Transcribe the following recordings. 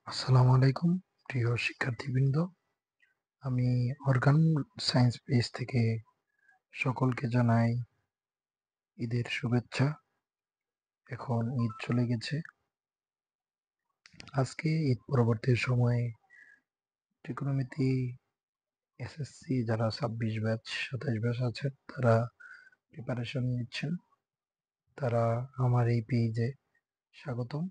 আসসালামু আলাইকুম প্রিয় শিক্ষার্থীবৃন্দ। আমি অর্গান সায়েন্স পেজ থেকে সকলকে জানাই ঈদের শুভেচ্ছা। এখন ঈদ চলে গেছে। আজকে ঈদ পরবর্তী সময়ে ত্রিকোণমিতি এসএসসি যারা ২৬ ব্যাচ ২৭ ব্যাচ আছেন তারা প্রিপারেশন নিচ্ছেন। তারা আমার এই পেজে স্বাগতম।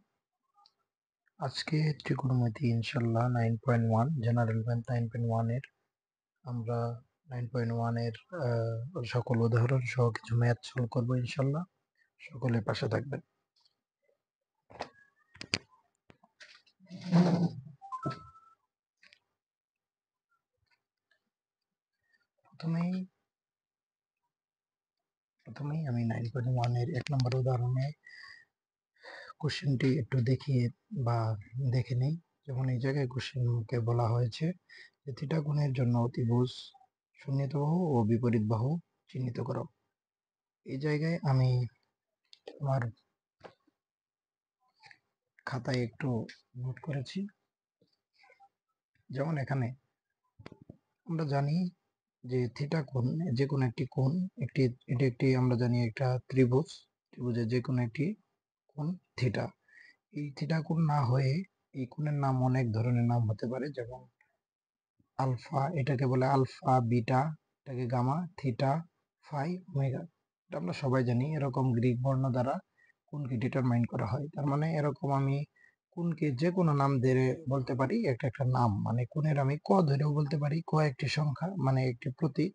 আজকে ত্রিকোণমিতি ইনশাল্লাহ 9.1 জেনারেল ম্যাথ 9.1 এর আমরা 9.1 এর সকল উদাহরণ সহ কিছু ম্যাথ সলভ করবো ইনশাল্লাহ। সকলে পাশে থাকবেন। প্রথমেই আমি 9.1 এর 1 নম্বর উদাহরণে কোশ্চেনটি একটু দেখিয়ে বা দেখে নেই। যেমন এই জায়গায় কোশ্চেনকে বলা হয়েছে যে থিটা কোণের জন্য অতিভুজ সন্নিহিত বাহু ও বিপরীত বাহু চিহ্নিত করো। এই জায়গায় আমি আমার খাতায় একটু নোট করেছি। যেমন এখানে আমরা জানি যে থিটা কোণ যে কোনো একটি কোণ এটি একটি আমরা জানি একটা ত্রিভুজের যে কোনো একটি কোণ থিটা। এই থিটা কোণ না হয়ে এই কোণের নাম অনেক ধরনের নাম হতে পারে, যেমন আলফা, এটাকে বলে আলফা, বিটা, এটাকে গামা, থিটা, ফাই, ওমেগা। এটা আমরা সবাই জানি। এরকম গ্রিক বর্ণ দ্বারা কোণকে ডিটারমাইন করা হয়। তার মানে এরকম আমি কোণকে যে কোনো নাম ধরে বলতে পারি, একটা একটা নাম, মানে কোণের আমি ক ধরেও বলতে পারি, ক একটি সংখ্যা মানে একটি প্রতীক।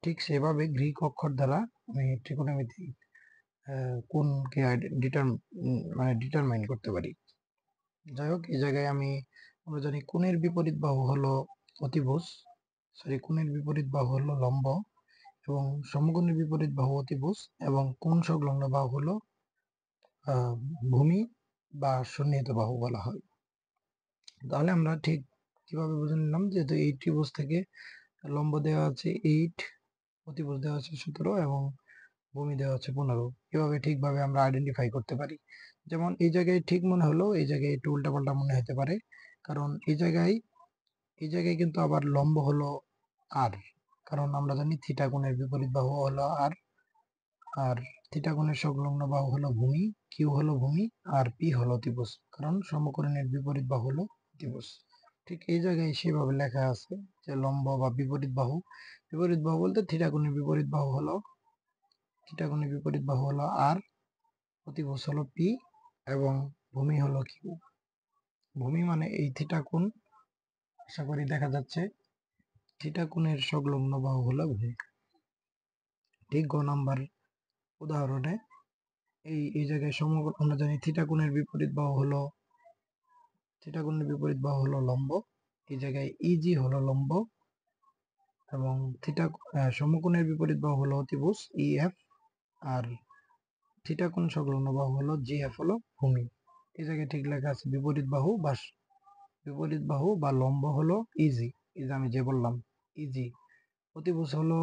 ঠিক সেভাবে গ্রিক অক্ষর দ্বারা আমি ত্রিকোণমিতি কোণকে ডিটারমাইন করতে পারি। যাই হোক, এই জায়গায় আমরা জানি কোণের বিপরীত বাহু হলো অতিভুজ, কোণের বিপরীত বাহু হলো লম্ব, এবং সমকোণের বিপরীত বাহু অতিভুজ, এবং কোণ সংলগ্ন বাহু হলো ভূমি বা সন্নিহিত বাহু বলা হয়। তাহলে আমরা ঠিক কিভাবে বুঝে নিলাম, যেহেতু এই ত্রিভুজ থেকে লম্ব দেওয়া আছে 8, অতিভুজ দেওয়া আছে 17 এবং ভূমি দেওয়া আছে 15। এভাবে ঠিকভাবে আমরা আইডেন্টিফাই করতে পারি। যেমন এই জায়গায় ঠিক মনে হলো, এই জায়গায় একটু উল্টাপাল্টা মনে হতে পারে, কারণ এই জায়গায় কিন্তু আবার লম্ব হলো আর, কারণ আমরা জানি থিটা কোণের বিপরীত বাহু হলো আর, আর থিটা কোণের সংলগ্ন বাহু হলো ভূমি, কিউ হলো ভূমি, আর পি হলো অতিভুজ, কারণ সমকোণের বিপরীত বাহু হলো অতিভুজ। ঠিক এই জায়গায় সেভাবে লেখা আছে যে লম্ব বা বিপরীত বাহু বলতে থিটা কোণের বিপরীত বাহু হলো আর, অতিভুজ হলো পি, এবং ভূমি হলো কিউ। ভূমি মানে এই থিটা কোণ, আশা করি দেখা যাচ্ছে। থিটা কোণের সংলগ্ন বাহু হলো ভূমি। ঠিক গ নাম্বার উদাহরণে এই জায়গায় আমরা জানি থিটা কোণের বিপরীত বাহু হলো লম্ব। এই জায়গায় ইজি হলো লম্ব, এবং সমকোণের বিপরীত বাহু হলো অতিভুজ ইএফ, আর থিটা কোণ সংলগ্ন বাহু হলো জিএফ হলো ভূমি। এই জায়গায় ঠিক লেখা আছে বিপরীত বাহু বা লম্ব হলো ইজি, এই যে আমি যে বললাম ইজি। অতিভুজ হলো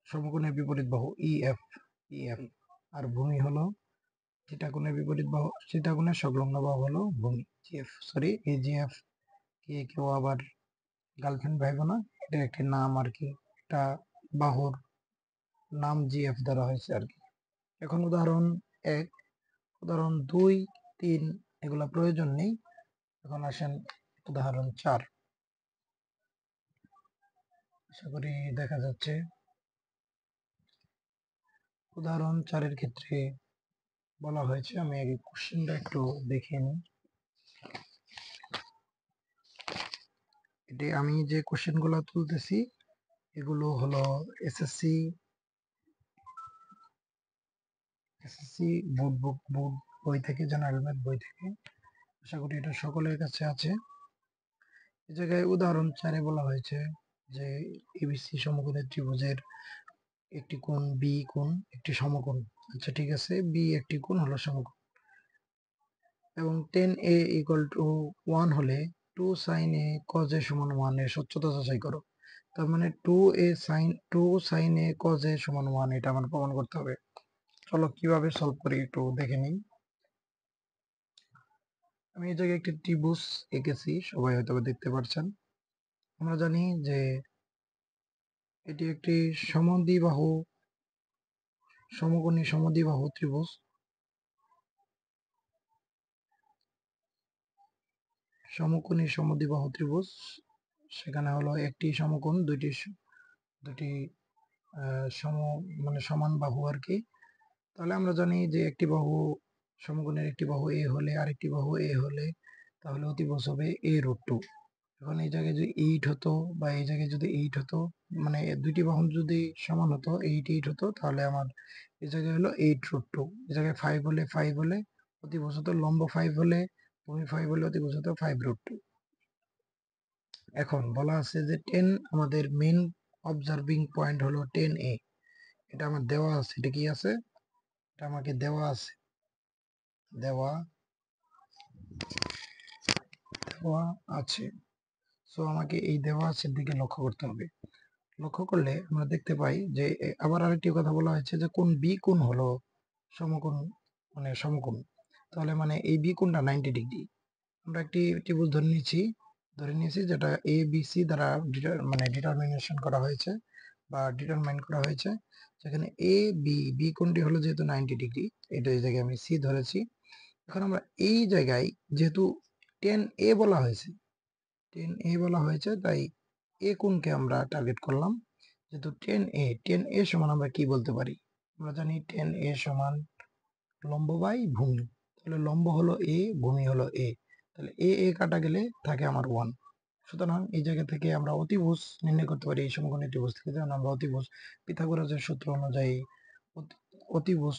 সমকোণের বিপরীত বাহু ইএফ, আর ভূমি হলো থিটা কোণের সংলগ্ন বাহু হলো ভূমি জিএফ। সরি, এই জিএফ কে কেউ আবার গার্লফ্রেন্ড ভাইব না, এটা একটি নাম আর কি, একটা বাহুর নাম জিএফ দ্বারা হয়েছে আর কি। এখন উদাহরণ 1, উদাহরণ 2, 3 এগুলা প্রয়োজন নেই। এখন আসেন উদাহরণ 4। আশা করি দেখা যাচ্ছে। উদাহরণ 4 এর ক্ষেত্রে বলা হয়েছে, আমি আগে কোশ্চেনটা একটু দেখে নিই। এটি আমি যে কোশ্চেনগুলো তুলতেছি এগুলো হলো এসএসসি বোর্ড বই থেকে, জেনারেল ম্যাথ বই থেকে। আশা করি এটা সকলের কাছে আছে। এই জায়গায় উদাহরণ 4-এ বলা হয়েছে যে এবিসি সমকোণের ত্রিভুজের একটি কোণ বি কোণ একটি সমকোণ। আচ্ছা, ঠিক আছে, বি একটি কোণ হলো সমকোণ, এবং 10a = 1 হলে 2 sin a cos a = 1 এর সত্যতা যাচাই করো। তার মানে 2 sin a cos a = 1, এটা আমার প্রমাণ করতে হবে। চলো কিভাবে সলভ করি একটু দেখে নিই। আমি এই জায়গায় একটি ত্রিভুজ এঁকেছি, সবাই হয়তো দেখতে পাচ্ছেন। আমরা জানি যে এটি একটি সমদ্বিবাহু সমকোণী সমদ্বিবাহু ত্রিভুজ। সমকোণী সমদ্বিবাহু ত্রিভুজ, সেখানে হলো একটি সমকোণ দুটি দুটি সমান বাহু আর কি। তাহলে আমরা জানি যে একটি বাহু সমকোণের একটি বাহু এ হলে আরেকটি বাহু এ হলে তাহলে অতিভুজ হবে a√2। এখন এই জায়গায় যদি 8 হতো বা এই জায়গায় যদি 8 হতো, মানে দুইটি বাহু যদি সমান হতো 8 হতো, তাহলে আমার এই জায়গায় হলো 8√2। এই জায়গায় 5 হলে 5 হলে অতিভুজ হতো, লম্ব 5 হলে ভূমি 5 হলে অতিভুজ হতো 5√2। এখন বলা আছে যে 10 আমাদের মেইন অবজারভিং পয়েন্ট হলো 10A। এটা আমার দেওয়া আছে, এটা কি আছে, এটা আমাকে দেওয়া আছে, দেওয়া দেওয়া আছে। সো আমাকে এই দেওয়া আছে দিকে লক্ষ্য করতে হবে। লক্ষ্য করলে আমরা দেখতে পাই যে আবার আরেকটি কথা বলা হয়েছে যে কোন বি কোণ হলো সমকোণ, মানে সমকোণ। তাহলে মানে এই বি কোণটা 90 ডিগ্রি। আমরা একটি ত্রিভুজ ধরে নিয়েছি যেটা এ বি সি দ্বারা ডিটারমিনেশন করা হয়েছে বা ডিটারমাইন করা হয়েছে। যেখানে এ বি কোণটি হলো যেহেতু 90 ডিগ্রি, এটা এই জায়গায় আমি সি ধরেছি। এখন আমরা এই জায়গায় যেহেতু 10A বলা হয়েছে, 10A বলা হয়েছে, তাই এ কোণকে আমরা টার্গেট করলাম। যেহেতু 10A সমান আমরা কি বলতে পারি, আমরা জানি 10A সমান লম্ব বাই ভূমি। তাহলে লম্ব হলো এ, ভূমি হলো এ, তাহলে এ কাটা গেলে থাকে আমার 1। সুতরাং এই জায়গা থেকে আমরা অতিভুজ নির্ণয় করতে পারি এই সমকোণী ত্রিভুজ থেকে। যেমন আমরা অতিভুজ পিথাগোরাসের সূত্র অনুযায়ী অতিভুজ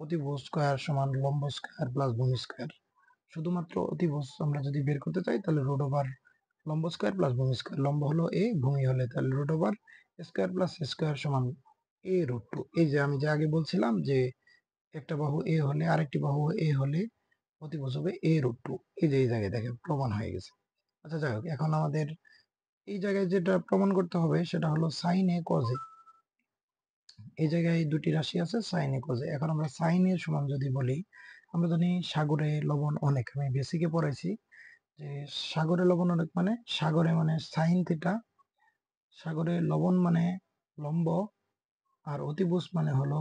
অতিভুজ স্কয়ার সমান লম্ব স্কয়ার প্লাস ভূমি স্কয়ার। শুধুমাত্র অতিভুজ আমরা যদি বের করতে চাই তাহলে রুট ওভার লম্ব স্কয়ার প্লাস ভূমি স্কয়ার। লম্ব হলো এ, ভূমি হলে তাহলে root over square plus square সমান a√2। এই যে আমি যে আগে বলছিলাম যে একটা বাহু এ হলে আরেকটি বাহু এ হলে অতিভুজ হবে a√2। এই যে এই জায়গায় দেখেন প্রমাণ হয়ে গেছে। আচ্ছা যাই হোক, এখন আমাদের এই জায়গায় যেটা প্রমাণ করতে হবে সেটা হলো সাইন এ কজ এ। এই জায়গায় দুটি রাশি আছে সাইন এ কজ এ। এখন আমরা সাইন এর সমান যদি বলি, আমরা জানি সাগরে লবণ অনেক, আমি বেসিকে পড়াইছি যে সাগরে লবণ অনেক মানে সাগরে মানে সাইন থিটা, সাগরে লবণ মানে লম্ব, আর অতিভুজ মানে হলো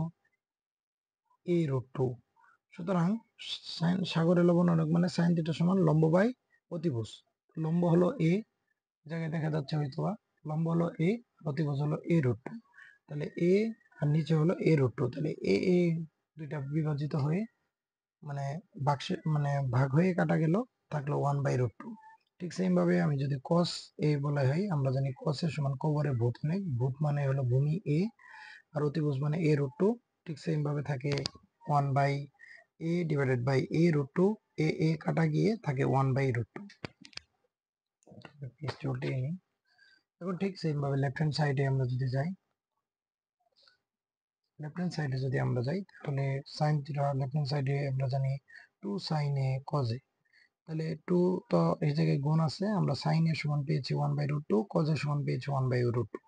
a√2। সুতরাং সাগরে লবণ অনেক মানে সাইন থিটা সমান লম্ব বাই অতিভুজ। লম্ব হলো এ, জায়গায় দেখা যাচ্ছে হয়তো লম্ব হলো এ, অতিভুজ হলো a√2। তাহলে এ আর নিচে হলো a√2, তাহলে এ দুইটা বিভাজিত হয়ে মানে বাক্সে মানে ভাগ হয়ে কাটা গেল, থাকলো 1/√2। ঠিক সেম ভাবে আমি যদি cos a বলা হয়, আমরা জানি cos এর সমান কবরে ভূত নেই, ভূত মানে হলো ভূমি a আর অতিভুজ মানে a√2। ঠিক সেম ভাবে থাকে 1/a ডিভাইডেড বাই a√2। এ কাটা গিয়ে থাকে 1/√2। এখন ঠিক সেম ভাবে লেফট হ্যান্ড সাইডে আমরা যদি যাই, তাহলে সাইন থিটা লেফট হ্যান্ড সাইডে আমরা জানি 2 sin a cos a। তাহলে 2 তো এই জায়গায় গুণ আছে, আমরা সাইন এর সমান পেয়েছি 1/√2, cos এর সমান পেয়েছি 1/√2।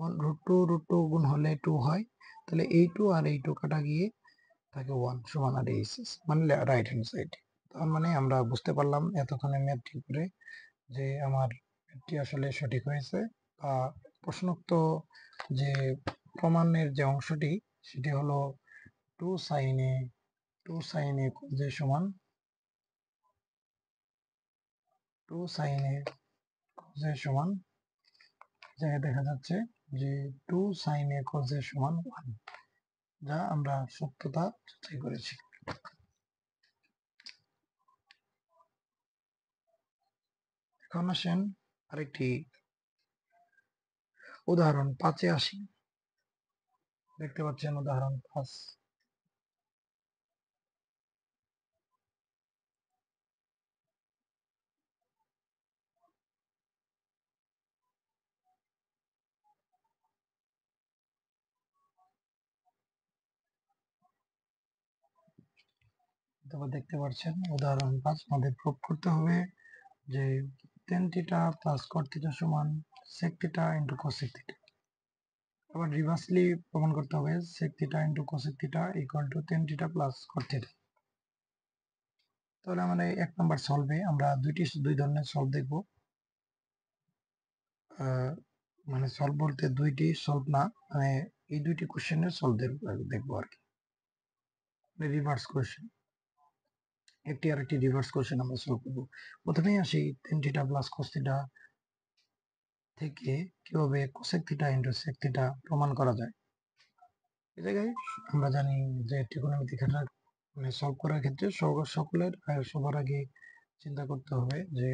1√2 গুণ হলে 2 হয়, তাহলে এই 2 আর এই 2 কাটা গিয়ে থাকে 1 সমান আর এই মানে রাইট হ্যান্ড সাইড। তার মানে আমরা বুঝতে পারলাম এতক্ষণে ম্যাথটি করে যে আমার ম্যাথটি আসলে সঠিক হয়েছে, বা প্রশ্নোক্ত যে প্রমাণের যে অংশটি সেটি হলো 2 sin a cos a সমান 2 sin a cos a সমান, জায়গায় দেখা যাচ্ছে যে 2 sin a cos a সমান 1, যা আমরা সত্যতা যাচাই করেছি। এখন আসেন আরেকটি উদাহরণ 5-এ আসি। দেখতে পাচ্ছেন উদাহরণ 5। তারপর দেখতে পাচ্ছেন উদাহরণ 5 আমাদের প্রুফ করতে হবে যে tan theta plus cot theta সমান sec theta into cosec theta. আবার রিভার্সলি প্রমাণ করতে হবে sec theta into cosec theta equal two tan theta plus cot theta. তাহলে আমাদের 1 নাম্বার সলভে আমরা দুই ধরনের সলভ দেখব। মানে সলভ বলতে দুইটি সলভ না, মানে এই দুইটি কোশ্চেনের সলভ দেখবো আর কি। রিভার্স কোশ্চেন, একটি আর একটি রিভার্স কোশ্চেন আমরা সলভ করবো। প্রথমেই আসি tan theta plus cos theta থেকে কিভাবে cosec theta into sec theta প্রমাণ করা যায়। এই জায়গায় আমরা জানি যে ত্রিকোণমিতিক ক্ষেত্রে মানে সলভ করার ক্ষেত্রে সকলের সবার আগে চিন্তা করতে হবে যে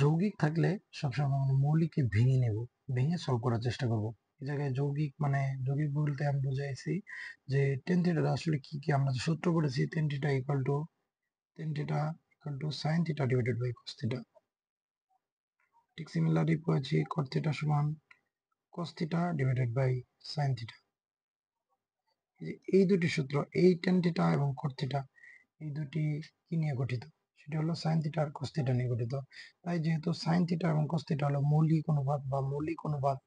যৌগিক থাকলে সবসময় আমরা মৌলিককে ভেঙে নেব, ভেঙে সলভ করার চেষ্টা করব। এই জায়গায় যৌগিক মানে যৌগিক বলতে আমি বুঝাইছি যে tan থিটা আসলে কি কি আমরা সূত্র পড়েছি, tan theta equal to sin theta divided by cos theta. ঠিক সিমিলারলি পড়েছি cot থিটা সমান cos theta divided by sin theta. এই দুটি সূত্র, এই tan থিটা এবং cot থিটা, এই দুটি কি নিয়ে গঠিত? সেটা হলো sin থিটা আর cos থিটা নিয়ে গঠিত। তাই যেহেতু sin থিটা এবং cos থিটা হলো মৌলিক অনুপাত বা মৌলিক অনুপাত,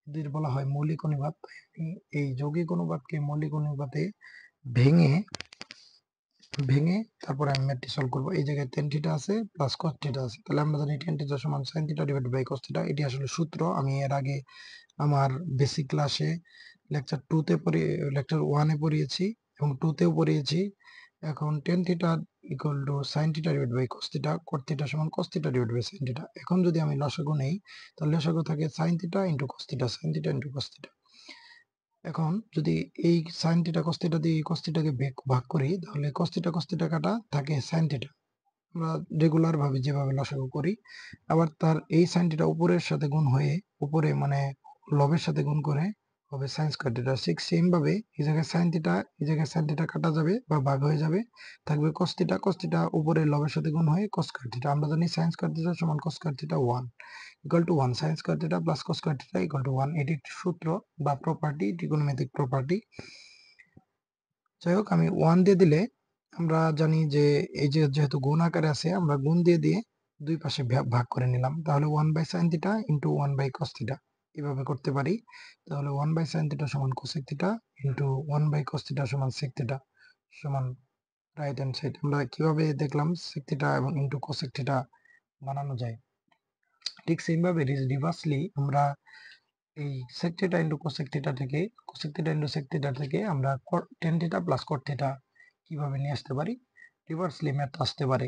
এদের বলা হয় মৌলিক অনুপাত, এই যৌগিক অনুপাতকে মৌলিক অনুপাতে ভেঙে ভেঙে তারপরে আমি ম্যাথটি সলভ করব। এই জায়গায় tan থিটা আছে প্লাস cos থিটা আছে, তাহলে আমরা জানি tan থিটা সমান sin theta divided by cos theta. এটি আসলে সূত্র, আমি এর আগে আমার বেসিক ক্লাসে লেকচার 1 এ পড়িয়েছি এবং 2 তেও পড়িয়েছি। এখন tan theta equal to sin theta divided by cos theta, cot theta সমান cos theta divided by sin theta. এখন যদি আমি লসাগু নেই তাহলে লসাগু থাকে sin theta into cos theta, sin theta into cos theta. এখন যদি এই sin থিটা cos থিটা দিয়ে cos থিটাকে ভাগ করি তাহলে cos থিটা কাটা থাকে sin থিটা। আমরা রেগুলার ভাবে যেভাবে লসাগু করি, আবার তার এই sin থিটা উপরের সাথে গুণ হয়ে উপরে মানে লবের সাথে গুণ করে হবে sin স্কয়ার থিটা। ঠিক সেম ভাবে এই জায়গায় sin থিটা কাটা যাবে বা ভাগ হয়ে যাবে, থাকবে cos থিটা উপরে লবের সাথে গুণ হয়ে cos স্কয়ার থিটা। আমরা জানি sin স্কয়ার থিটা সমান cos square theta 1 equal to 1, sin square theta plus cos square theta equal to 1। এটি একটি সূত্র বা প্রপার্টি, ত্রিকোণমিতিক প্রপার্টি। যাই হোক, আমি 1 দিয়ে দিলে আমরা জানি যে এই যে যেহেতু গুণ আকারে আছে আমরা গুণ দিয়ে দুই পাশে ভাগ করে নিলাম, তাহলে 1 by sin theta into 1 by cos theta এভাবে করতে পারি। তাহলে 1 বাই sin থিটা সমান cosec theta into 1 by cos theta সমান sec থিটা সমান রাইট হ্যান্ড সাইড। আমরা কিভাবে দেখলাম sec থিটা এবং ইনটু cosec থিটা বানানো যায়। ঠিক সেম ভাবে রিভার্সলি আমরা এই sec theta into cosec theta থেকে cosec theta into sec theta থেকে আমরা tan theta plus cot theta কিভাবে নিয়ে আসতে পারি, রিভার্সলি ম্যাথ আসতে পারে,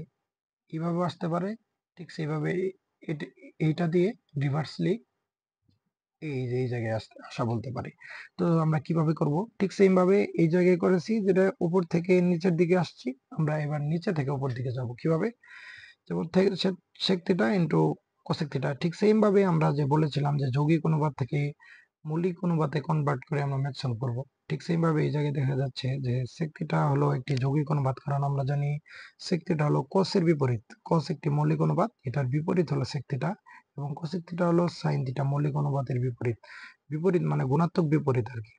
কিভাবে আসতে পারে ঠিক সেইভাবে এইটা দিয়ে রিভার্সলি এই জায়গায় আসা বলতে পারি। তো আমরা কিভাবে করব, ঠিক সেম ভাবে এই জায়গায় করেছি, যেটা উপর থেকে নিচের দিকে আসছি, আমরা এবার নিচে থেকে উপর দিকে যাব কিভাবে, যেমন sec theta into cosec theta. ঠিক সেম ভাবে আমরা যে বলেছিলাম যে যৌগিক অনুপাত থেকে মৌলিক অনুপাতে কনভার্ট করে আমরা ম্যাথ সলভ করব, ঠিক সেম ভাবে এই জায়গায় দেখা যাচ্ছে যে sec থিটা হলো একটি যৌগিক অনুপাত, কারণ আমরা জানি sec থিটা হলো cos এর বিপরীত। cos একটি মৌলিক অনুপাত, এটার বিপরীত হলো sec থিটা, এবং cosec থিটা হলো sin থিটা মৌলিক অনুপাতের বিপরীত। বিপরীত মানে গুণাত্মক বিপরীত আর কি।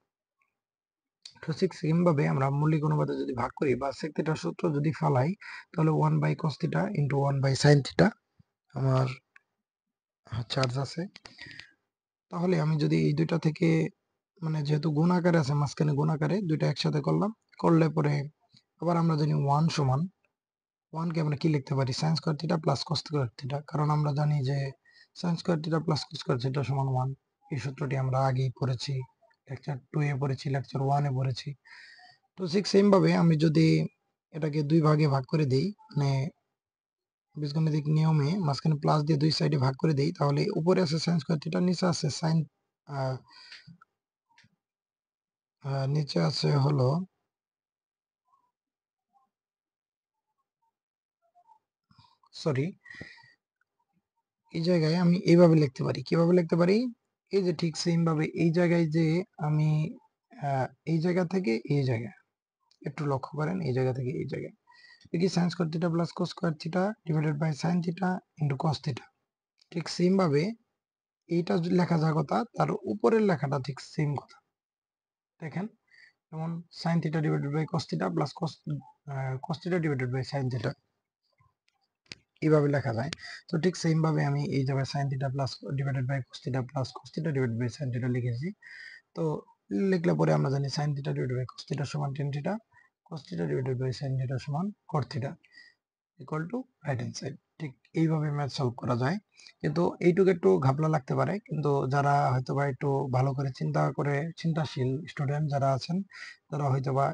তো ঠিক সেম ভাবে আমরা মৌলিক অনুপাতে যদি ভাগ করি বা sec থিটার সূত্র যদি ফালাই তাহলে 1 by cos theta into 1 by sin theta আমার চার্জ আছে। তাহলে আমি যদি এই দুইটা থেকে মানে যেহেতু গুণ আকারে আছে মাঝখানে গুণ আকারে দুইটা একসাথে করলাম, করলে পরে আবার আমরা জানি 1 সমান 1 কে আমরা কি লিখতে পারি sin square theta plus cos square theta, কারণ আমরা জানি যে sin square theta plus cos square theta সমান 1। এই সূত্রটি আমরা আগেই পড়েছি, লেকচার 2 এ পড়েছি, লেকচার 1 এ পড়েছি। তো ঠিক সেম ভাবে আমি যদি এটাকে দুই ভাগে ভাগ করে দেই, মানে বীজগণিতিক নিয়মে মাঝখানে প্লাস দিয়ে দুই সাইডে ভাগ করে দেই, তাহলে উপরে আছে sin স্কয়ার থিটা, নিচে আছে নিচে আছে হলো সরি, এই জায়গায় আমি এইভাবে লিখতে পারি, কিভাবে লিখতে পারি, এই যে ঠিক সেম ভাবে এই জায়গায় যে আমি এই জায়গা থেকে এই জায়গায় একটু লক্ষ্য করেন, এই জায়গা থেকে এই জায়গায় দেখি sin square theta plus cos square theta divided by sin theta into cos theta. ঠিক সেম ভাবে এইটা লেখা যা কথা তার উপরের লেখাটা ঠিক সেম কথা। দেখেন যেমন sin theta divided by cos theta plus cos theta divided by sin theta এইভাবে লেখা যায়। তো ঠিক সেম ভাবে আমি এই জায়গায় sin theta plus divided by cos theta plus cos theta divided by sin theta লিখেছি। তো লিখলে পরে আমরা জানি sin theta divided by cos theta সমান tan theta, cos theta divided by sin theta সমান cot theta equal to right hand side. ঠিক এইভাবে ম্যাথ সলভ করা যায়। কিন্তু এইটুকু একটু ঘাপলা লাগতে পারে, কিন্তু যারা হয়তোবা একটু ভালো করে চিন্তা করে চিন্তাশীল স্টুডেন্ট যারা আছেন তারা হয়তোবা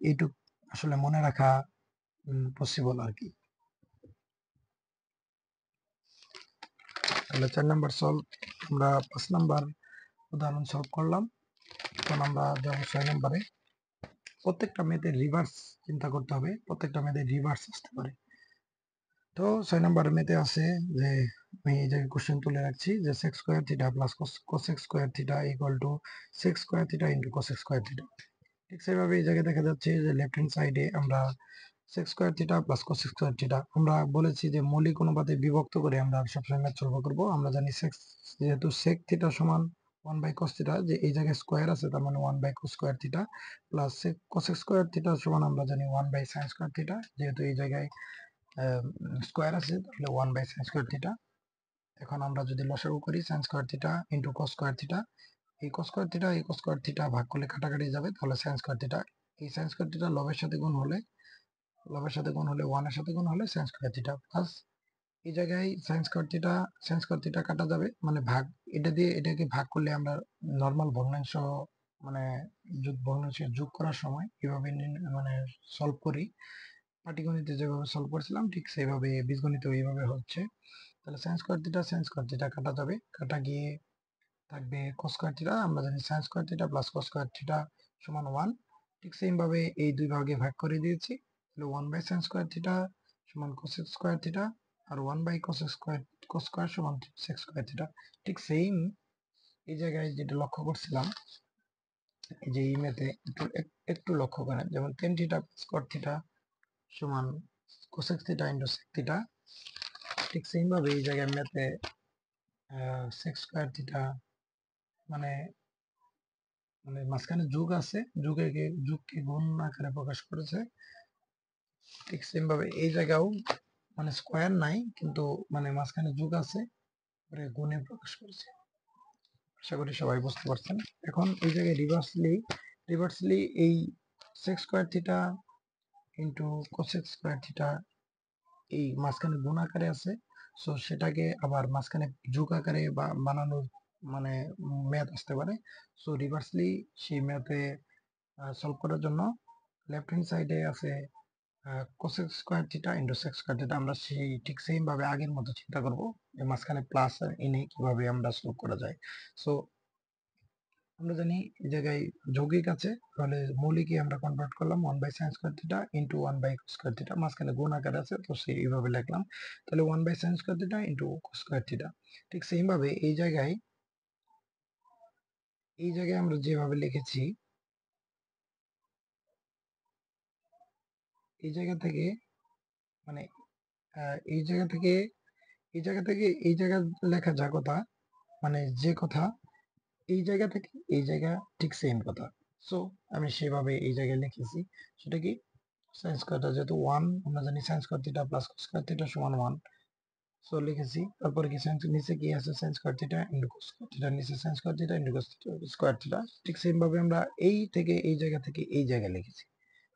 এইটুক আসলে মনে রাখা পসিবল আর কি। তাহলে 4 নাম্বার সলভ, আমরা 5 নাম্বার উদাহরণ সলভ করলাম। এখন আমরা যাবো 6 নাম্বারে। প্রত্যেকটা মেথের রিভার্স চিন্তা করতে হবে, প্রত্যেকটা মেথের রিভার্স আসতে পারে। তো 6 নাম্বার মেথে আছে যে আমি এই জায়গায় কোশ্চেন তুলে রাখছি যে sec square theta plus cosec square theta equal two sec square theta into cosec square theta. ঠিক সেভাবে এই জায়গায় দেখা যাচ্ছে যে লেফট হ্যান্ড সাইডে আমরা sec square theta plus cosec square theta, আমরা বলেছি যে মৌলিক অনুপাতে বিভক্ত করে আমরা সবসময় ম্যাথ সলভ করব। আমরা জানি যেহেতু sec থিটা সমান 1 বাই cos থিটা, যে এই জায়গায় স্কয়ার আছে তার মানে 1 by cos square theta plus cosec square theta সমান আমরা জানি 1 বাই sin স্কয়ার থিটা, যেহেতু এই জায়গায় স্কয়ার আছে তাহলে 1 বাই sin স্কয়ার থিটা। এখন আমরা যদি লসাগু করি sin square theta into cos square theta, এই cos স্কয়ার থিটা এই cos স্কয়ার থিটা ভাগ করলে কাটাকাটি যাবে, তাহলে sin স্কয়ার থিটা, এই sin স্কয়ার থিটা লবের সাথে গুণ হলে 1 এর সাথে গুণ হলে sin স্কয়ার থিটা প্লাস এই জায়গায় sin স্কয়ার থিটা কাটা যাবে মানে ভাগ, এটা দিয়ে এটাকে ভাগ করলে আমরা নরমাল ভগ্নাংশ মানে ভগ্নাংশ যোগ করার সময় কিভাবে মানে সলভ করি, পাটিগণিতে যেভাবে সলভ করেছিলাম ঠিক সেইভাবে বীজগণিতে এইভাবে হচ্ছে। তাহলে sin স্কয়ার থিটা কাটা যাবে, কাটা গিয়ে থাকবে cos স্কয়ার থিটা, আমরা জানি sin square theta plus cos square theta সমান 1। ঠিক সেম ভাবে এই দুই ভাগে ভাগ করে দিয়েছি, তাহলে 1 বাই sin স্কয়ার থিটা সমান cos স্কয়ার থিটা আর 1 বাই cos স্কয়ার সমান sec স্কয়ার থিটা। ঠিক সেম এই জায়গায় যেটা লক্ষ্য করছিলাম, এই যে এই ম্যাথে একটু একটু লক্ষ্য করেন, যেমন tan theta plus cot theta সমান cosec theta into sec theta. ঠিক সেম ভাবে এই জায়গায় ম্যাথে sec স্কয়ার থিটা মানে মানে মাঝখানে যোগ আছে, যোগকে গুণ আকারে প্রকাশ করেছে। ঠিক সেম ভাবে এই জায়গাও মানে স্কয়ার নাই কিন্তু মানে মাঝখানে যোগ আছে, পরে গুণে প্রকাশ করেছে। আশা করি সবাই বুঝতে পারছেন। এখন এই জায়গায় রিভার্সলি এই sec square theta into cosec square theta এই মাঝখানে গুণ আকারে আছে, সো সেটাকে আবার মাঝখানে যোগ আকারে বা বানানোর মানে ম্যাথ আসতে পারে। সো রিভার্সলি সেই ম্যাথে সলভ করার জন্য লেফট হ্যান্ড সাইডে আছে cosec square theta into sec square theta, আমরা সেই ঠিক সেম ভাবে আগের মতো চিন্তা করব যে মাঝখানে প্লাস এনে কিভাবে আমরা সলভ করা যায়। সো আমরা জানি এই জায়গায় যৌগিক আছে, তাহলে মৌলিকই আমরা কনভার্ট করলাম 1 by sin square theta into 1 by cos square theta, মাঝখানে গুণ আকার আছে তো সেই এইভাবে লিখলাম, তাহলে 1 by sin square theta into cos square theta. ঠিক সেম ভাবে এই জায়গায় আমরা যেভাবে লিখেছি এই জায়গা থেকে মানে এই জায়গা থেকে এই জায়গা লেখা যা কথা মানে যে কথা, এই জায়গা থেকে এই জায়গা ঠিক সেম কথা। সো আমি সেভাবে এই জায়গায় লিখেছি, সেটা কি sin স্কয়ারটা যেহেতু 1, আমরা জানি sin square theta plus cos square theta সমান 1, সো লিখেছি। তারপরে কি নিচে কি আছে sin square theta into cos square theta, নিচে sin square theta into cos square theta. ঠিক সেম ভাবে আমরা এই থেকে এই জায়গা থেকে এই জায়গায় লিখেছি।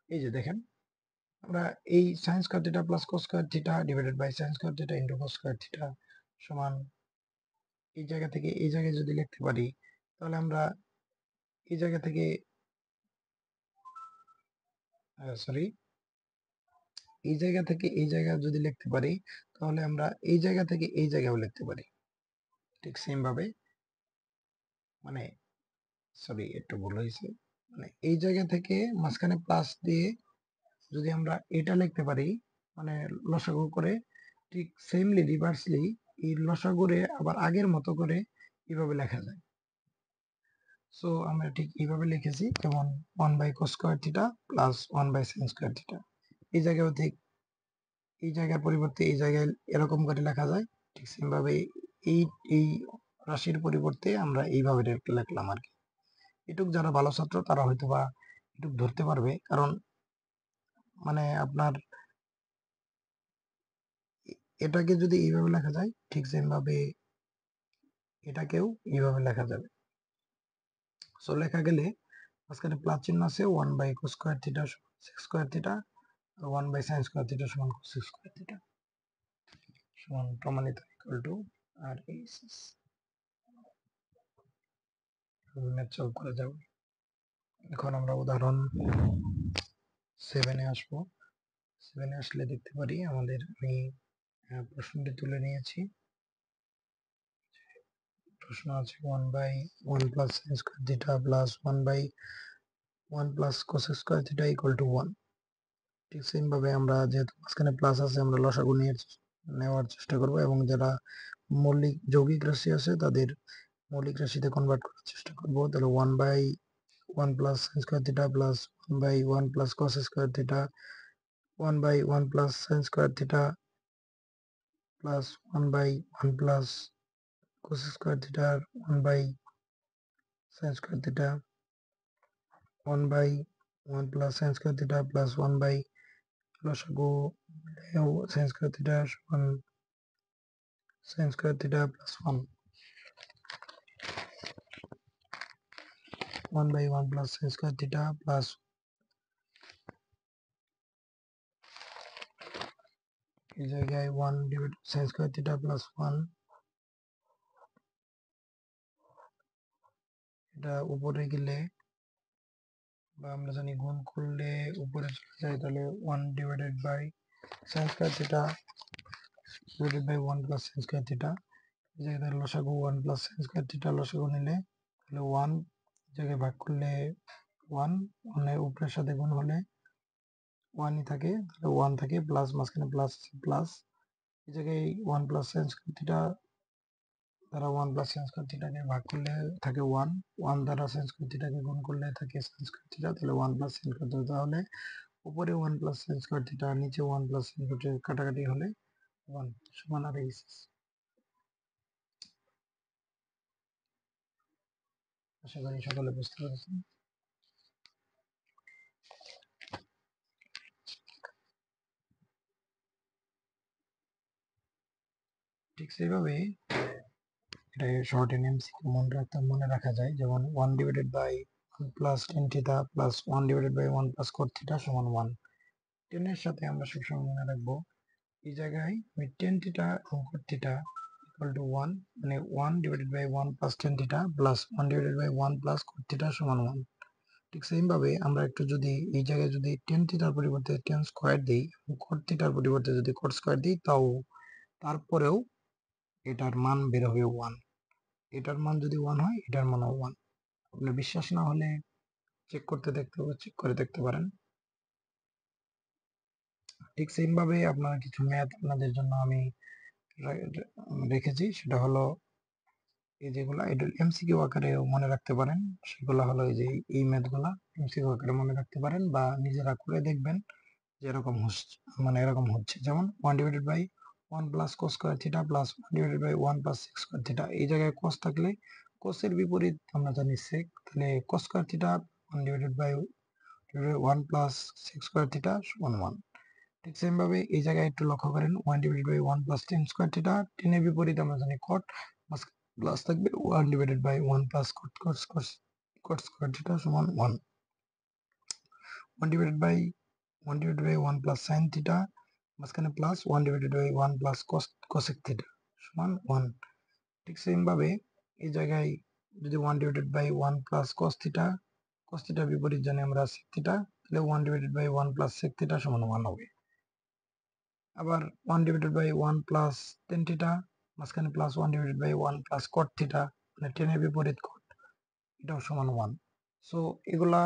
এই যে দেখেন আমরা এই sin square theta plus cos square theta divided by sin square theta into cos square theta সমান এই জায়গা থেকে এই জায়গায় যদি লিখতে পারি, তাহলে আমরা এই জায়গা থেকে সরি এই জায়গা থেকে এই জায়গা যদি লিখতে পারি, তাহলে আমরা এই জায়গা থেকে এই জায়গাও লিখতে পারি। ঠিক সেম ভাবে মানে সরি একটু ভুল হয়েছে, মানে এই জায়গা থেকে মাঝখানে প্লাস দিয়ে যদি আমরা এটা লিখতে পারি মানে লসাগু করে, ঠিক সেমলি রিভার্সলি এই লসাগুরে আবার আগের মতো করে এইভাবে লেখা যায়। সো আমরা ঠিক এইভাবে লিখেছি, যেমন 1 by cos square theta plus 1 by sin square theta. এই জায়গাও ঠিক এই জায়গার পরিবর্তে এই জায়গায় এরকম করে লেখা যায়। ঠিক সেম ভাবে এই এই রাশির পরিবর্তে আমরা এইভাবে লিখলাম আর কি। এটুক যারা ভালো ছাত্র তারা হয়তো বা এটুক ধরতে পারবে, কারণ মানে আপনার এটাকে যদি এইভাবে লেখা যায় ঠিক সেম ভাবে এটাকেও এইভাবে লেখা যাবে। সো লেখা গেলে মাঝখানে প্লাস চিহ্ন আছে 1 by cos square theta sec square theta আর 1 বাই সাইন স্কয়ার থিটা সমান কোসেক স্কয়ার থিটা সমান প্রমাণিত equal to RHS math solve করা যাবে। এখন আমরা উদাহরণ 7-এ আসবো। 7-এ আসলে দেখতে পারি আমাদের আমি প্রশ্নটি তুলে নিয়েছি। প্রশ্ন আছে 1 by 1 plus sine square theta plus 1 by 1 plus cosec square theta equal to 1। ঠিক সেম ভাবে আমরা যেহেতু মাঝখানে প্লাস আছে আমরা লসাগু নেওয়ার চেষ্টা করব এবং যারা মৌলিক যৌগিক রাশি আছে তাদের মৌলিক রাশিতে কনভার্ট করার চেষ্টা করব। তাহলে 1 by 1 plus sine square theta plus 1 by 1 plus cos square theta 1 by 1 plus sine square theta plus 1 by 1 plus cos square theta 1 by sin square theta 1 by 1 plus sin square theta plus 1 by লসাগু sin square theta সমান sin square theta plus 1 1 by 1 plus sin square theta plus এই জায়গায় 1 divide sin square theta plus 1 এটা উপরে গেলে বা আমরা জানি গুণ করলে উপরে চলে যায় তাহলে 1 divided by sin square theta divided by 1 plus sin square theta এই জায়গায় লসাগু 1 প্লাস sin স্কয়ার থিটা লসাগু নিলে তাহলে 1 জায়গায় ভাগ করলে 1 এর উপরের সাথে গুণ হলে 1 ই থাকে তাহলে 1 থাকে প্লাস মাঝখানে প্লাস এই জায়গায় 1 প্লাস sin স্কয়ার থিটা দ্বারা 1 প্লাস sin স্কয়ার থিটাকে ভাগ করলে থাকে 1 1 দ্বারা sin স্কয়ার থিটাকে গুণ করলে থাকে sin স্কয়ার থিটা তাহলে 1 প্লাস sin স্কয়ার থিটা তাহলে উপরে 1 প্লাস sin স্কয়ার থিটা নিচে 1 প্লাস sin স্কয়ার থিটা কাটাকাটি হলে 1 সমান আর এইচএস। আশা করি সকলে বুঝতে পেরেছেন। ঠিক সেইভাবে এটা শর্ট এমসিকিউ মনে রাখা যায় যেমন 1 divided by 1 plus tan theta plus 1 divided by 1 plus cot theta সমান 1। tan এর সাথে আমরা সবসময় মনে রাখবো এই জায়গায় আমি tan থিটা এবং cot থিটা ইকুয়াল টু 1 মানে 1 divided by 1 plus tan theta plus 1 divided by 1 plus cot theta সমান 1। ঠিক সেম ভাবে আমরা একটু যদি এই জায়গায় যদি tan থিটার পরিবর্তে tan স্কয়ার দেই এবং cot থিটার পরিবর্তে যদি cot স্কয়ার দিই তারপরেও এটার মান বের হবে 1। এটার মান যদি 1 হয় এটার মানও 1। আপনার বিশ্বাস না হলে চেক করে দেখতে পারেন। ঠিক সেম ভাবে আপনার কিছু ম্যাথ আপনাদের জন্য আমি রেখেছি সেটা হলো এই যেগুলা এটা এমসিকিউ আকারে মনে রাখতে পারেন সেগুলো হলো এই যে এই ম্যাথগুলা এমসিকিউ আকারে মনে রাখতে পারেন বা নিজেরা করে দেখবেন যে এরকম হচ্ছে মানে এরকম হচ্ছে যেমন 1 divided by 1 plus cos square theta plus 1 divided by 1 plus sec square theta এই জায়গায় cos থাকলে cos এর বিপরীত আমরা জানি sec তাহলে cos square theta 1 divided by 1 plus sec square theta সমান 1। ঠিক সেম ভাবে এই জায়গায় একটু লক্ষ্য করেন 1 divided by 1 plus tan square theta tan এর বিপরীত আমরা জানি cot প্লাস থাকবে 1 divided by 1 plus cot square theta সমান 1। 1 divided by 1 plus sin theta মাঝখানে plus 1 divided by 1 plus cosec theta সমান 1। ঠিক সেম ভাবে এই জায়গায় যদি 1 ডিভাইডেড বাই 1 প্লাস cos থিটার বিপরীত জানি আমরা sec থিটা তাহলে 1 divided by 1 plus sec theta সমান 1 হবে। আবার 1 divided by 1 plus tan theta মাঝখানে plus 1 divided by 1 plus cot theta মানে tan এর বিপরীত cot এটাও সমান 1। সো এগুলা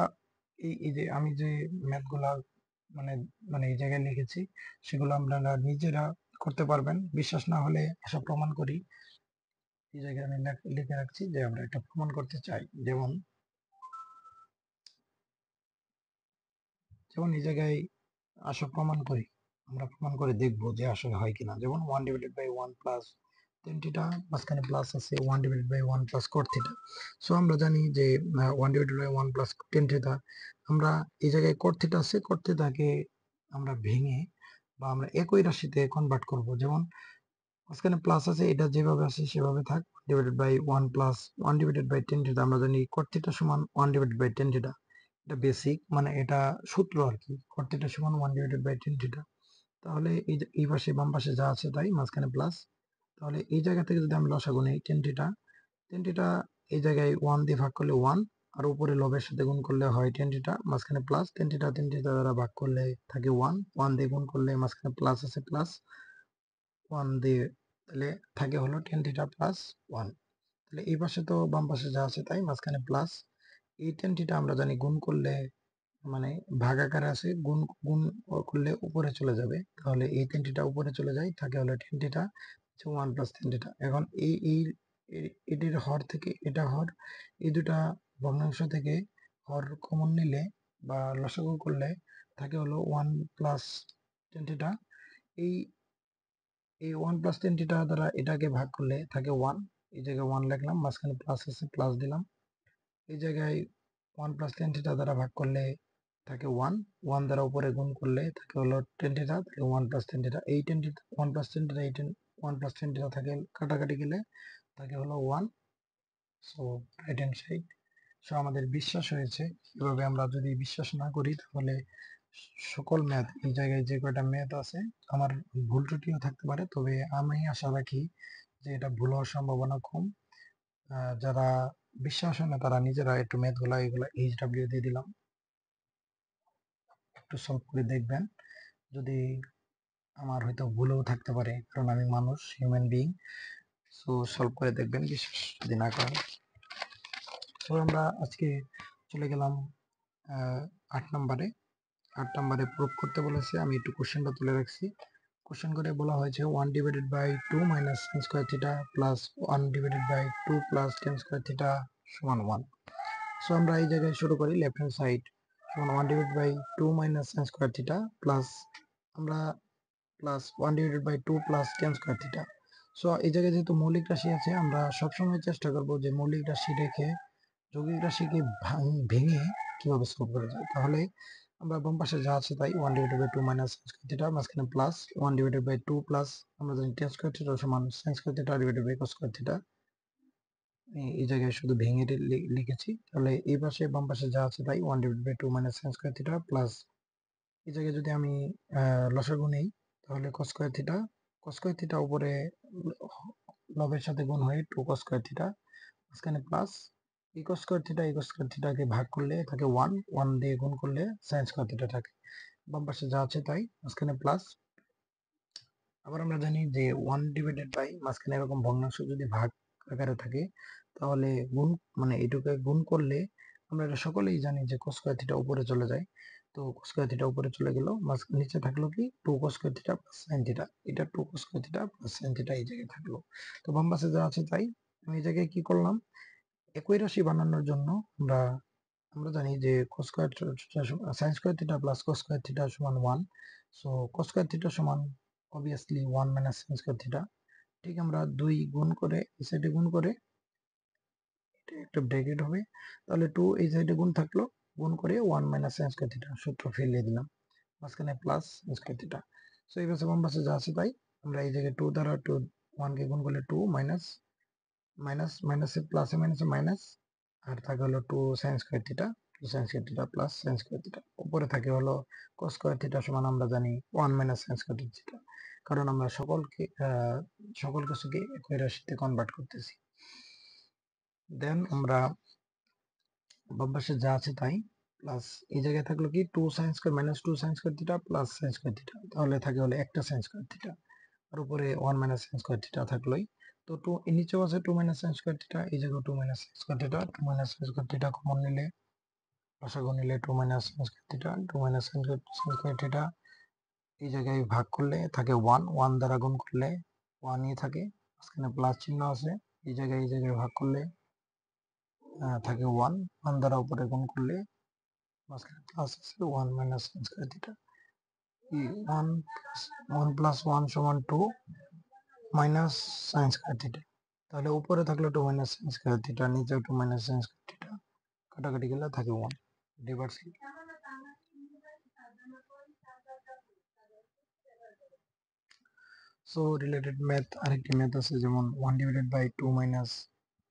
এই যে আমি যে ম্যাথগুলা মানে মানে এই জায়গায় লিখেছি সেগুলো আপনারা নিজেরা করতে পারবেন। বিশ্বাস না হলে আসা প্রমাণ করি। এই জায়গায় আমি লিখে রাখছি যে আমরা এটা প্রমাণ করতে চাই যেমন এই জায়গায় আসা প্রমাণ করি আমরা প্রমাণ করে দেখব যে আসলে হয় কিনা। যেমন 1 divided by 1 plus tan theta মাঝখানে প্লাস আছে 1 divided by 1 plus cot theta. So আমরা জানি যে 1 divided by 1 plus tan theta আমরা এই জায়গায় cot থিটা আছে cot থিটাকে আমরা ভেঙে বা আমরা একই রাশিতে কনভার্ট করব। যেমন মাঝখানে প্লাস আছে এটা যেভাবে আছে সেভাবে থাক divided by 1 plus 1 divided by tan theta. আমরা জানি cot থিটা সমান 1 ডিভাইডেড বাই টেন থিটা। এটা বেসিক, মানে এটা সূত্র আর কি। cot থিটা সমান 1 ডিভাইডেড বাই টেন থিটা। তাহলে এই পাশে বাম পাশে যা আছে তাই, মাঝখানে প্লাস। তাহলে এই জায়গা থেকে যদি আমি লসাগু নেই টেন থিটা এই জায়গায় 1 দিয়ে ভাগ করলে 1, আর উপরে লবের সাথে গুণ করলে হয় টেন থিটা, মাঝখানে প্লাস। টেন থিটা দ্বারা ভাগ করলে থাকে 1, 1 দিয়ে গুণ করলে মাঝখানে প্লাস আছে, প্লাস 1 দিয়ে তাহলে থাকে হলো টেন থিটা প্লাস 1। তাহলে এই পাশে তো বাম পাশে যা আছে তাই, মাঝখানে প্লাস। এই টেন থিটা আমরা জানি গুণ করলে, মানে ভাগ আকারে আছে, গুণ গুণ করলে উপরে চলে যাবে। তাহলে এই টেন থিটা উপরে চলে যায়, থাকে হলো tan theta 1 plus tan theta. এখন এটির হর থেকে এটা হর, এই দুটা ভগ্নাংশ থেকে হর কমন নিলে বা লসাগু করলে থাকে হলো 1 প্লাস টেন থিটা। এই এই 1 প্লাস টেন থিটা দ্বারা এটাকে ভাগ করলে থাকে 1, এই জায়গায় 1 লিখলাম, মাঝখানে প্লাস আছে, প্লাস দিলাম। এই জায়গায় 1 প্লাস টেন থিটা দ্বারা ভাগ করলে থাকে 1, 1 দ্বারা উপরে গুণ করলে থাকে হলো টেন থিটা, তাহলে 1 প্লাস টেন থিটা। এই tan theta 1 plus tan theta, এই 1 প্লাস টেন থিটা থাকে কাটাকাটি গেলে থাকে হলো 1। So right hand side. So আমাদের বিশ্বাস হয়েছে। এভাবে আমরা যদি বিশ্বাস না করি তাহলে সকল ম্যাথ, এই জায়গায় যে কয়টা ম্যাথ আছে, আমার ভুল ত্রুটিও থাকতে পারে, তবে আমি আশা রাখি যে এটা ভুল হওয়ার সম্ভাবনা কম। যারা বিশ্বাস হয় না তারা নিজেরা একটু ম্যাথ গুলা এগুলা HW দিয়ে দিলাম, একটু সলভ করে দেখবেন। যদি আমার হয়তো ভুলও থাকতে পারে, কারণ আমি মানুষ, হিউম্যান বিইং। সো সলভ করে দেখবেন বিশ্বাস যদি না করেন। তো আমরা আজকে চলে গেলাম 8 নম্বরে। 8 নম্বরে প্রুফ করতে বলেছে, আমি একটু কোশ্চেনটা তুলে রাখছি। কোশ্চেন করে বলা হয়েছে 1 divided by 2 minus sin square theta plus 1 divided by 2 plus tan square theta সমান 1। সো আমরা এই জায়গায় শুরু করি লেফট হ্যান্ড সাইড সমান 1 divided by 2 minus sin square theta plus আমরা plus 1 divided by 2 plus tan square theta. So এই জায়গায় যেহেতু মৌলিক রাশি আছে, আমরা সবসময় চেষ্টা করব যে মৌলিক রাশি রেখে যৌগিক রাশিকে ভেঙে কিভাবে সলভ করা যায়। তাহলে আমরা বাম পাশে যা আছে তাই 1 divided by 2 minus sin square theta, মাঝখানে প্লাস 1 ডিভাইডেড বাই 2 প্লাস আমরা জানি tan স্কয়ার থিটা সমান sin square theta divided by cos square theta. এই জায়গায় শুধু ভেঙে লিখেছি। তাহলে এই পাশে বাম পাশে যা আছে তাই 1 divided by 2 minus sin square theta plus এই জায়গায় যদি আমি লসাগু নেই তাহলে cos square theta, cos square theta উপরে লবের সাথে গুণ হয়ে 2 cos স্কয়ার থিটা, মাঝখানে প্লাস এই cos স্কয়ার থিটা, এই cos স্কয়ার থিটাকে ভাগ করলে থাকে 1, 1 দিয়ে গুণ করলে sin স্কয়ার থিটা থাকে। বাম পাশে যা আছে তাই, মাঝখানে প্লাস। আবার আমরা জানি যে 1 ডিভাইডেড বাই মাঝখানে এরকম ভগ্নাংশ যদি ভাগ আকারে থাকে তাহলে গুণ, মানে এটুকে গুণ করলে আমরা এটা সকলেই জানি যে cos স্কয়ার থিটা উপরে চলে যায়। তো cos স্কয়ার থিটা উপরে চলে গেল, নিচে থাকলো কি 2 cos square theta plus sin theta. এটা 2 cos square theta plus sin theta এই জায়গায় থাকলো। তো বাম পাশে যা আছে তাই, আমি এই জায়গায় কি করলাম, একই রাশি বানানোর জন্য আমরা আমরা জানি যে cos square sin square theta plus cos square theta সমান 1। সো cos স্কয়ার থিটা সমান obviously 1 minus sin square theta. ঠিক আমরা 2 গুণ করে এই সাইডে গুণ করে এটা একটা ব্র্যাকেট হবে, তাহলে 2 এই সাইডে গুণ থাকলো, গুণ করে 1 মাইনাস sin স্কয়ার থিটা সূত্র ফেলিয়ে দিলাম, মাঝখানে plus sin square theta. So এই পাশে বাম পাশে যা আছে তাই, আমরা এই জায়গায় 2 দ্বারা 1 কে গুণ করলে 2 মাইনাস মাইনাস মাইনাসে প্লাসে মাইনাসে মাইনাস, আর থাকে হলো 2 sin square theta, 2 sin square theta plus sin square theta. উপরে থাকে হলো cos স্কয়ার থিটা সমান আমরা জানি 1 মাইনাস sin স্কয়ার থিটা, কারণ আমরা সকল কিছুকে একই রাশিতে কনভার্ট করতেছি। দেন আমরা বাম পাশে যা আছে তাই প্লাস এই জায়গায় থাকলো কি 2 sin square minus 2 sin square theta plus sin square theta, তাহলে থাকে হলো একটা sin স্কয়ার থিটা, আর উপরে 1 মাইনাস sin স্কয়ার থিটা থাকলোই। তো 2 এর নিচেও আছে 2 মাইনাস sin স্কয়ার থিটা, এই জায়গায় 2 minus sin square theta, 2 minus sin square theta common নিলে লসাগু নিলে 2 minus sin square theta, 2 minus sin square theta এই জায়গায় ভাগ করলে থাকে 1, 1 দ্বারা গুণ করলে 1ই থাকে, মাঝখানে প্লাস চিহ্ন আছে, এই জায়গায় ভাগ করলে থাকে 1, 1 দ্বারা উপরে গুণ করলে মাঝখানে প্লাস আছে 1 minus sin square theta. 1 plus 1 সমান 2 মাইনাস sin স্কয়ার থিটা। তাহলে উপরে থাকলো 2 মাইনাস sin স্কয়ার থিটা, নিচে 2 মাইনাস sin স্কয়ার থিটা, কাটাকাটি গেলে থাকে 1 রিভার্সলি। সো রিলেটেড ম্যাথ আরেকটি ম্যাথ আছে, যেমন 1 divided by 2 minus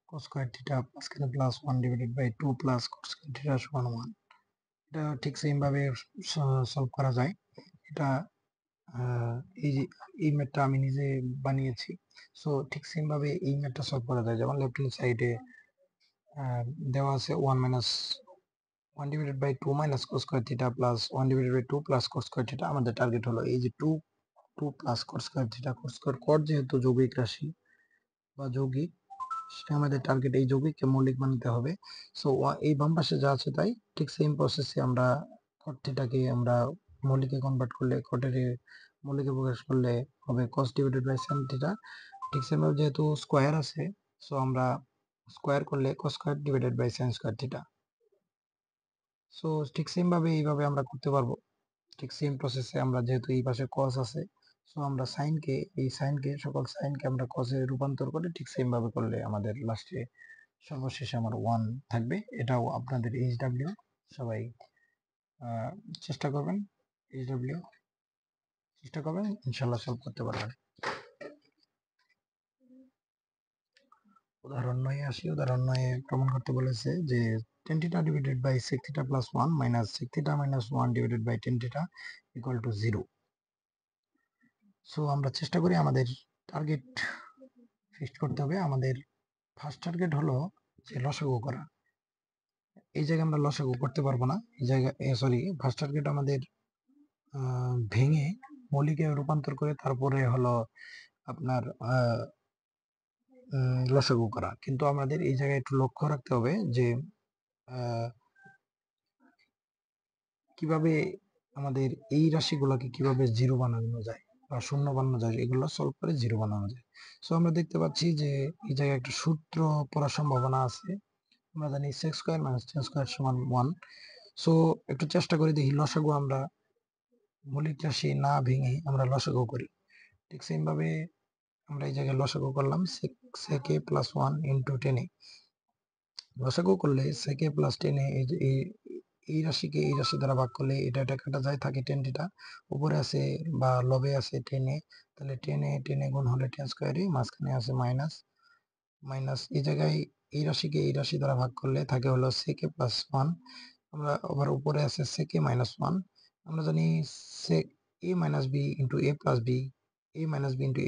cos square theta মাঝখানে plus 1 divided by 2 plus cos square theta সমান 1। এটা ঠিক সেম ভাবে সলভ করা যায়। এটা এই যে এই ম্যাথটা আমি নিজে বানিয়েছি। সো ঠিক সেম ভাবে এই ম্যাথটা সলভ করা যায়। যেমন লেফট হ্যান্ড সাইডে দেওয়া আছে 1 minus 1 divided by 2 minus cos square theta plus 1 divided by 2 plus cos square theta. আমাদের টার্গেট হলো এই যে 2 plus cos square theta. cos square cot যেহেতু যৌগিক রাশি বা যৌগিক, সেটা আমাদের টার্গেট এই যৌগিককে মৌলিক বানাতে হবে। সো এই বাম পাশে যা আছে তাই ঠিক সেম প্রসেসে আমরা cot থিটাকে আমরা মৌলিকে কনভার্ট করলে, cot-এর মৌলিকে প্রকাশ করলে হবে cos divided by sin theta. ঠিক সেম ভাবে যেহেতু স্কয়ার আছে, সো আমরা স্কয়ার করলে cos square divided by sin square theta. So ঠিক সেম ভাবে এইভাবে আমরা করতে পারবো। ঠিক সেম প্রসেসে আমরা যেহেতু এই পাশে cos আছে, সো আমরা সাইনকে সকল সাইনকে আমরা cos এ রূপান্তর করে ঠিক সেম ভাবে করলে আমাদের লাস্টে সর্বশেষে আমার 1 থাকবে। এটাও আপনাদের এইচডব্লিউ সবাই চেষ্টা করবেন, এইচডব্লিউ চেষ্টা করবেন, ইনশাল্লাহ সলভ করতে পারবেন। উদাহরণ 9 আসি। উদাহরণ 9 প্রমাণ করতে বলেছে যে tan theta divided by sec theta plus 1 minus sec theta minus 1 divided by tan theta equal to 0। So আমরা চেষ্টা করি আমাদের টার্গেট ফিক্সড করতে হবে। আমাদের ফার্স্ট টার্গেট হলো যে লসাগু করা। এই জায়গায় আমরা লসাগু করতে পারবো না, এই জায়গায় সরি, ফার্স্ট টার্গেট আমাদের ভেঙে মৌলিকে রূপান্তর করে তারপরে হলো আপনার লসাগু করা। কিন্তু আমাদের এই জায়গায় একটু লক্ষ্য রাখতে হবে যে কিভাবে আমাদের এই রাশিগুলোকে কিভাবে জিরো বানানো যায় বা শূন্য বানানো যায়, এগুলো সলভ করে জিরো বানানো যায়। সো আমরা দেখতে পাচ্ছি যে এই জায়গায় একটা সূত্র পড়ার সম্ভাবনা আছে। আমরা জানি sec square minus tan square সমান 1। সো একটু চেষ্টা করে দেখি লসাগু আমরা মৌলিক রাশি না ভেঙে আমরা লসাগু করি। ঠিক সেম ভাবে আমরা এই জায়গায় লসাগু করলাম sec a plus 1 into 10a। লসাগু করলে sec a প্লাস 10a এই রাশিকে এই রাশি দ্বারা ভাগ করলে এটা কাটা যায়, থাকে tan থিটা। উপরে আছে বা লবে আছে 10a, তাহলে 10a গুণ হলে tan স্কয়ার a, মাঝখানে আছে মাইনাস মাইনাস। এই জায়গায় এই রাশিকে এই রাশি দ্বারা ভাগ করলে থাকে হলো sec a প্লাস 1। আমরা আবার উপরে আছে sec a মাইনাস 1। আমরা জানি sec a minus b into a plus b, a minus b into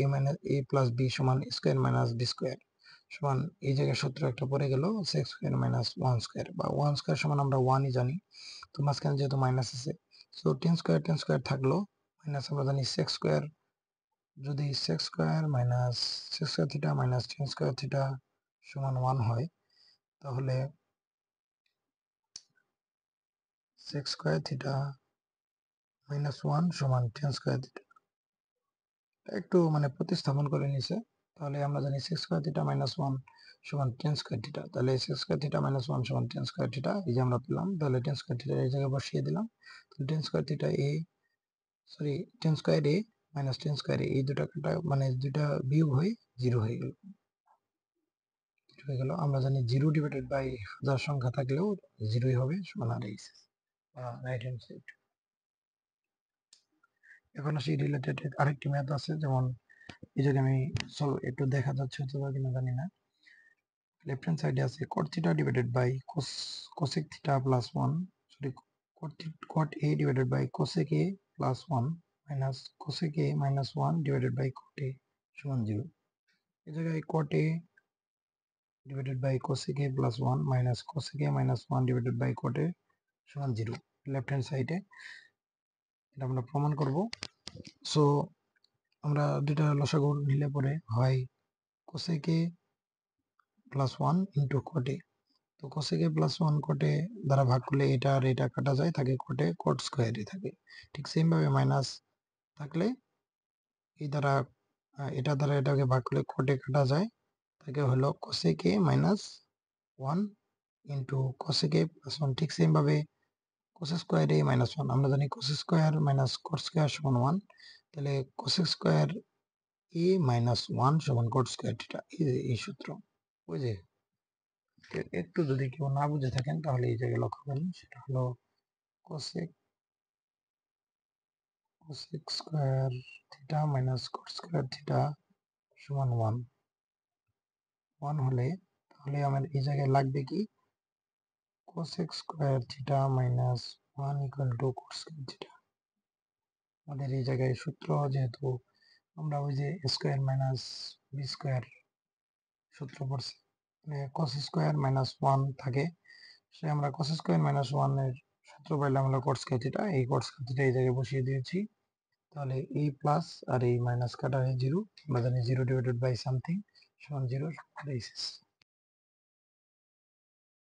a plus b সমান স্কয়ার মাইনাস b স্কয়ার সমান, এই জায়গায় সূত্র একটা পড়ে গেল sec স্কয়ার মাইনাস 1 স্কয়ার, বা 1 স্কয়ার সমান আমরা 1ই জানি। তো মাঝখানে যেহেতু মাইনাস আছে, সো tan স্কয়ার থাকলো মাইনাস, আমরা জানি sec স্কয়ার, যদি sec square minus sec square theta minus tan square theta সমান 1 হয়, তাহলে sec স্কয়ার থিটা মাইনাস 1 সমান tan স্কয়ার থিটা। একটু মানে প্রতিস্থাপন করে নিছে, তাহলে আমরা জানি sec স্কয়ার থিটা মাইনাস 1 সমান tan স্কয়ার থিটা। তাহলে sec স্কয়ার থিটা মাইনাস 1 সমান tan স্কয়ার থিটা, এই যে আমরা পেলাম। তাহলে tan স্কয়ার থিটা এই জায়গায় বসিয়ে দিলাম। তাহলে tan square theta tan square a minus tan square a, এই দুটো কাটা মানে দুটা বিয়োগ হয়ে 0 হয়ে গেল। আমরা জানি 0 ডিভাইডেড বাই হাজার সংখ্যা থাকলেও 0ই হবে, সমান আর রাইট হ্যান্ড সাইড। এখন আসি রিলেটেড আরেকটি ম্যাথ আছে, যেমন এই জায়গায় আমি একটু দেখা যাচ্ছে হয়তো বা কিনা জানি না। লেফট হ্যান্ড সাইডে আছে cot theta divided by cosec theta plus 1, sorry cot a divided by cosec a plus 1 minus cosec a minus 1 divided by cot a সমান 0। এই জায়গায় cot a divided by cosec a plus 1 minus cosec a minus 1 divided by cot a সমান 0 left hand সাইডে। এটা আমরা প্রমাণ করব। So আমরা দুটা লসাগু নিলে পরে হয় cosec a plus 1 into cot a। তো cosec a plus 1 cot a দ্বারা ভাগ করলে এটা আর এটা কাটা যায়, থাকে cot a cot স্কয়ারই থাকে। ঠিক সেম ভাবে মাইনাস থাকলে এই দ্বারা এটা দ্বারা এটাকে ভাগ করলে cot a কাটা যায়, থাকে হলো cosec a minus 1 into cosec a plus 1। ঠিক সেম ভাবে cos স্কয়ার a মাইনাস 1, আমরা জানি cos square minus cot square সমান 1, তাহলে cosec স্কয়ার a মাইনাস 1 সমান cot স্কয়ার থিটা। এই সূত্র, ওই যে একটু যদি কেউ না বুঝে থাকেন তাহলে এই জায়গায় লক্ষ্য করুন, সেটা হলো cosec cosec square theta minus cot square theta সমান 1 হলে তাহলে আমার এই জায়গায় লাগবে কি cosec square theta minus 1 equal to cot square theta. আমাদের এই জায়গায় সূত্র যেহেতু আমরা ওই যে স্কয়ার মাইনাস বি স্কয়ার সূত্র পড়ছি, cos স্কয়ার মাইনাস 1 থাকে, সে আমরা cos স্কয়ার মাইনাস 1 এর সূত্র পাইলাম হলো cot স্কয়ার থিটা। এই cot স্কয়ার থিটা এই জায়গায় বসিয়ে দিয়েছি, তাহলে এই প্লাস আর এই মাইনাস কাটা হয়ে 0, আমরা জানি 0 ডিভাইডেড বাই সামথিং সমান 0।